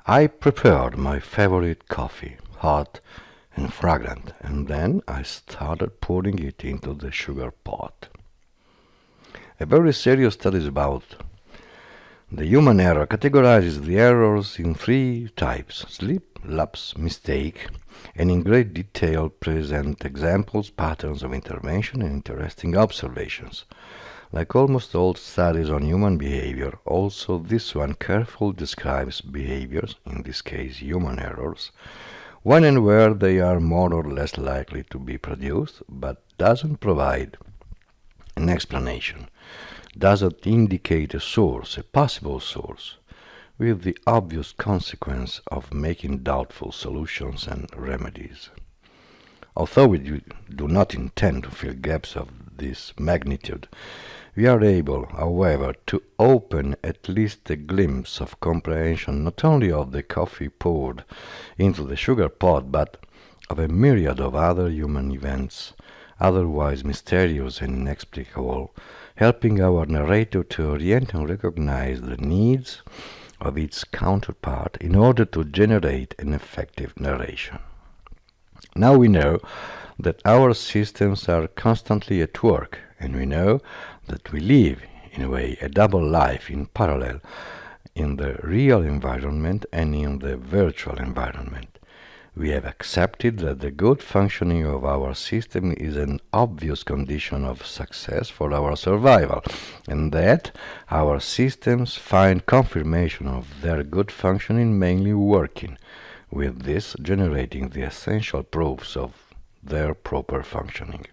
I prepared my favorite coffee, hot and fragrant, and then I started pouring it into the sugar pot. A very serious study about the human error categorizes the errors in three types: slip, lapse, mistake, and in great detail present examples, patterns of intervention, and interesting observations. Like almost all studies on human behavior, also this one carefully describes behaviors, in this case human errors, when and where they are more or less likely to be produced, but doesn't provide an explanation, doesn't indicate a source, a possible source, with the obvious consequence of making doubtful solutions and remedies. Although we do not intend to fill gaps of this magnitude, we are able, however, to open at least a glimpse of comprehension not only of the coffee poured into the sugar pot, but of a myriad of other human events, otherwise mysterious and inexplicable, helping our narrator to orient and recognize the needs of its counterpart in order to generate an effective narration. Now we know that our systems are constantly at work, and we know that we live, in a way, a double life in parallel in the real environment and in the virtual environment. We have accepted that the good functioning of our system is an obvious condition of success for our survival, and that our systems find confirmation of their good functioning mainly working, with this generating the essential proofs of their proper functioning.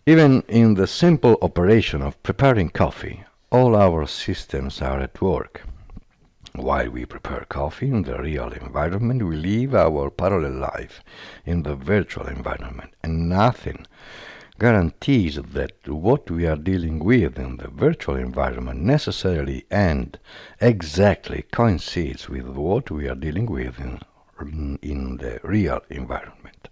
Even in the simple operation of preparing coffee, all our systems are at work. While we prepare coffee in the real environment, we live our parallel life in the virtual environment, and nothing guarantees that what we are dealing with in the virtual environment necessarily and exactly coincides with what we are dealing with in the real environment.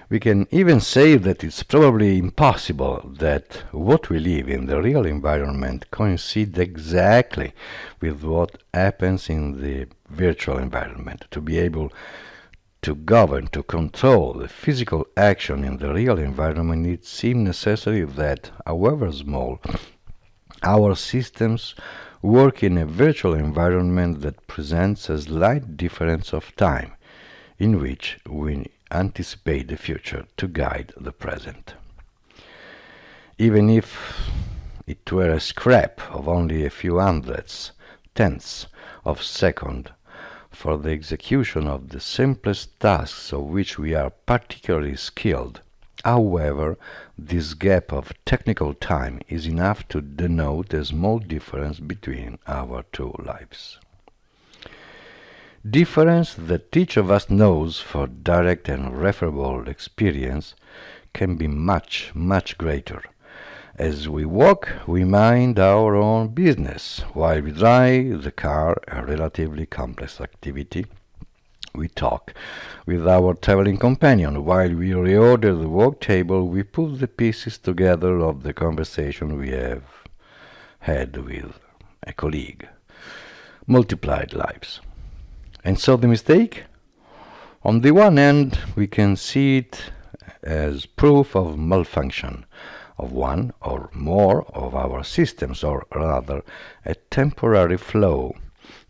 We can even say that it's probably impossible that what we live in the real environment coincides exactly with what happens in the virtual environment. To be able to govern, to control the physical action in the real environment, it seems necessary that, however small, our systems work in a virtual environment that presents a slight difference of time, in which we anticipate the future to guide the present. Even if it were a scrap of only a few hundredths, tenths of second, for the execution of the simplest tasks of which we are particularly skilled. However, this gap of technical time is enough to denote a small difference between our two lives. Difference that each of us knows for direct and referable experience can be much, much greater. As we walk, we mind our own business. While we drive the car, a relatively complex activity, we talk with our traveling companion. While we reorder the work table, we put the pieces together of the conversation we have had with a colleague. Multiplied lives. And so the mistake? On the one hand, we can see it as proof of malfunction of one or more of our systems, or rather a temporary flaw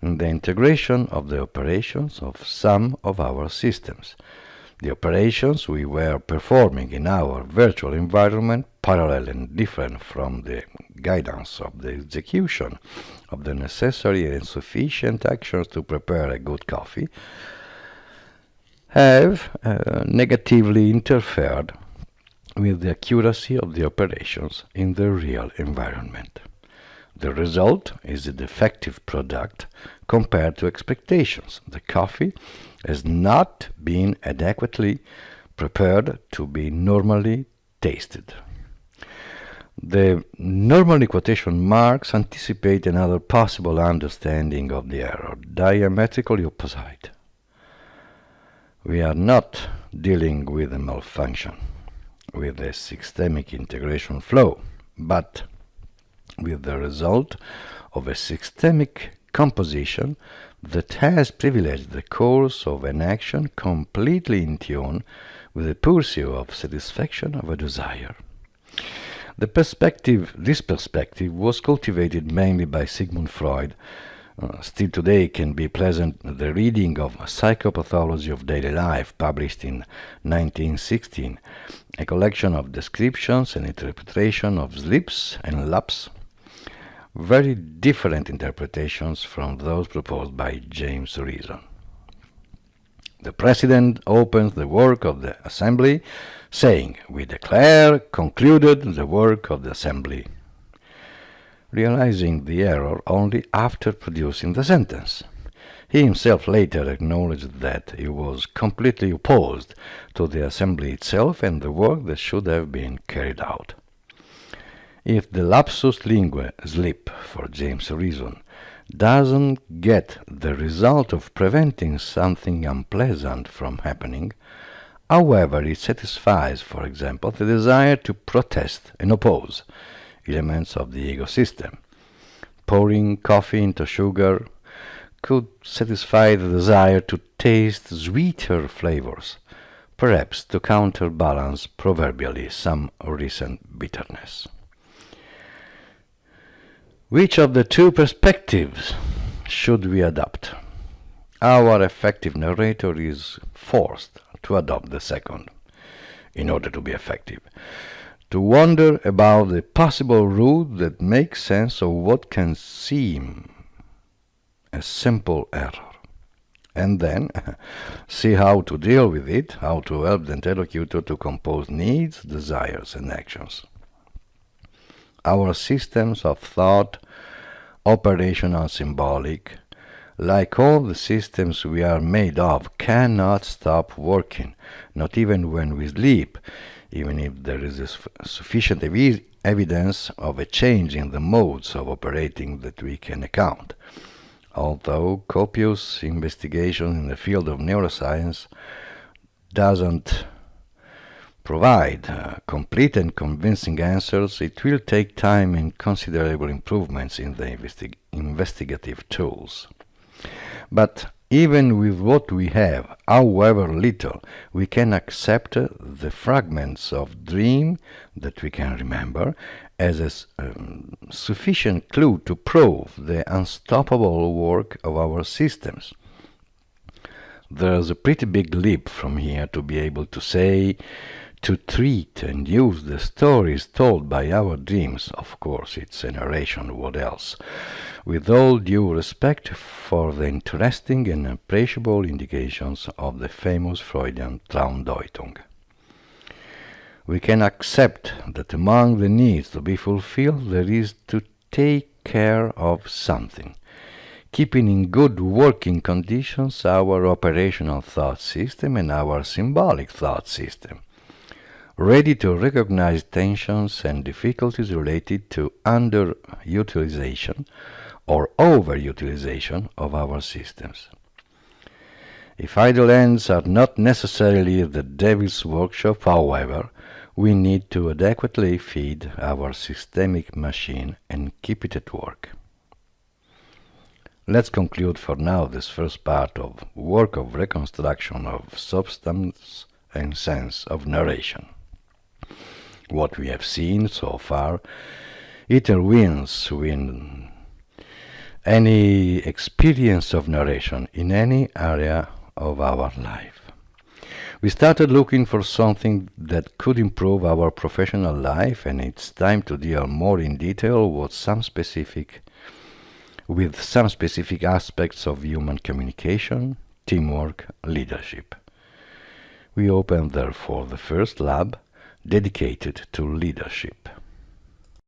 in the integration of the operations of some of our systems. The operations we were performing in our virtual environment, parallel and different from the guidance of the execution of the necessary and sufficient actions to prepare a good coffee, have negatively interfered with the accuracy of the operations in the real environment. The result is a defective product compared to expectations. The coffee has not been adequately prepared to be normally tasted. The normally quotation marks anticipate another possible understanding of the error, diametrically opposite. We are not dealing with a malfunction, with a systemic integration flow, but with the result of a systemic composition that has privileged the course of an action completely in tune with the pursuit of satisfaction of a desire. This perspective was cultivated mainly by Sigmund Freud. Still today can be pleasant the reading of Psychopathology of Daily Life, published in 1916, a collection of descriptions and interpretation of slips and laps, very different interpretations from those proposed by James Reason. The President opens the work of the Assembly, saying, "We declare concluded the work of the Assembly," realizing the error only after producing the sentence. He himself later acknowledged that he was completely opposed to the Assembly itself and the work that should have been carried out. If the lapsus linguae slip, for James Reason, doesn't get the result of preventing something unpleasant from happening, however it satisfies, for example, the desire to protest and oppose, elements of the ego system. Pouring coffee into sugar could satisfy the desire to taste sweeter flavors, perhaps to counterbalance proverbially some recent bitterness. Which of the two perspectives should we adopt? Our effective narrator is forced to adopt the second, in order to be effective, to wonder about the possible route that makes sense of what can seem a simple error, and then see how to deal with it, how to help the interlocutor to compose needs, desires, and actions. Our systems of thought, operational, symbolic, like all the systems we are made of, cannot stop working, not even when we sleep, even if there is sufficient evidence of a change in the modes of operating that we can account. Although copious investigation in the field of neuroscience doesn't provide complete and convincing answers, it will take time and considerable improvements in the investigative tools. But even with what we have, however little, we can accept the fragments of dream that we can remember as a sufficient clue to prove the unstoppable work of our systems. There's a pretty big leap from here to be able to say, to treat and use the stories told by our dreams, of course it's a narration, what else, with all due respect for the interesting and appreciable indications of the famous Freudian Traumdeutung. We can accept that among the needs to be fulfilled there is to take care of something, keeping in good working conditions our operational thought system and our symbolic thought system, ready to recognize tensions and difficulties related to under-utilization or over-utilization of our systems. If idle ends are not necessarily the devil's workshop, however, we need to adequately feed our systemic machine and keep it at work. Let's conclude for now this first part of work of reconstruction of substance and sense of narration. What we have seen so far intervenes with any experience of narration in any area of our life. We started looking for something that could improve our professional life, and it's time to deal more in detail with some specific aspects of human communication, teamwork, leadership. We opened therefore the first lab dedicated to leadership.